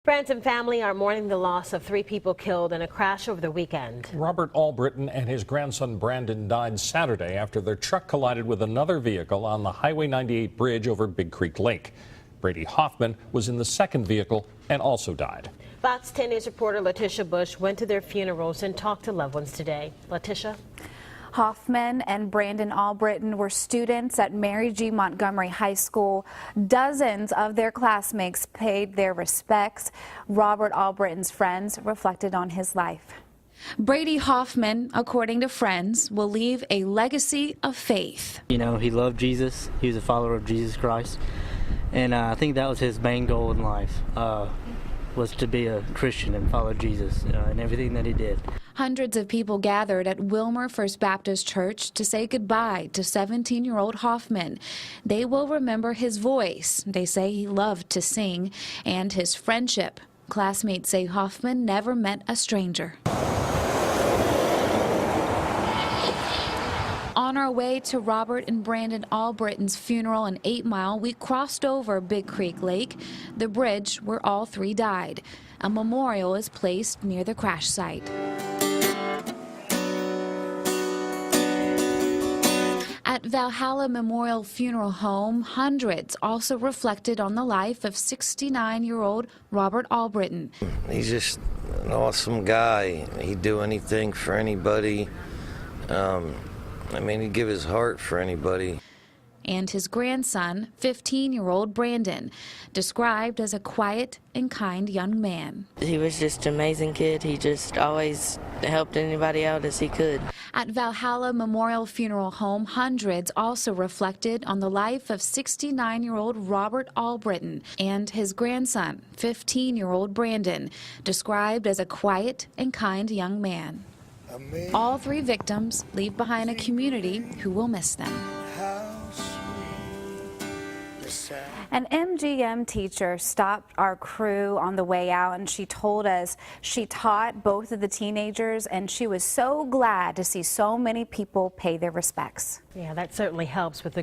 Friends and family are mourning the loss of 3 people killed in a crash over the weekend. Robert Albritton and his grandson Brandon died Saturday after their truck collided with another vehicle on the Highway 98 bridge over Big Creek Lake. Brady Hoffman was in the second vehicle and also died. Fox 10 News reporter Letitia Bush went to their funerals and talked to loved ones today. Letitia? Hoffman and Brandon Albritton were students at Mary G. Montgomery High School. Dozens of their classmates paid their respects. Robert Albritton's friends reflected on his life. Brady Hoffman, according to friends, will leave a legacy of faith. You know, he loved Jesus. He was a follower of Jesus Christ. And I think that was his main goal in life, was to be a Christian and follow Jesus in everything that he did. Hundreds of people gathered at Wilmer First Baptist Church to say goodbye to 17-year-old Hoffman. They will remember his voice. They say he loved to sing, and his friendship. Classmates say Hoffman never met a stranger. On our way to Robert and Brandon Albritton's funeral in 8 Mile, we crossed over Big Creek Lake, the bridge where all 3 died. A memorial is placed near the crash site. At Valhalla Memorial Funeral Home, hundreds also reflected on the life of 69-year-old Robert Albritton. He's just an awesome guy. He'd do anything for anybody. I mean, he'd give his heart for anybody. And his grandson, 15-year-old Brandon, described as a quiet and kind young man. He was just an amazing kid. He just always helped anybody out as he could. At Valhalla Memorial Funeral Home, hundreds also reflected on the life of 69-year-old Robert Albritton and his grandson, 15-year-old Brandon, described as a quiet and kind young man. All 3 victims leave behind a community who will miss them. An MGM teacher stopped our crew on the way out, and she told us she taught both of the teenagers, and she was so glad to see so many people pay their respects. Yeah, that certainly helps with the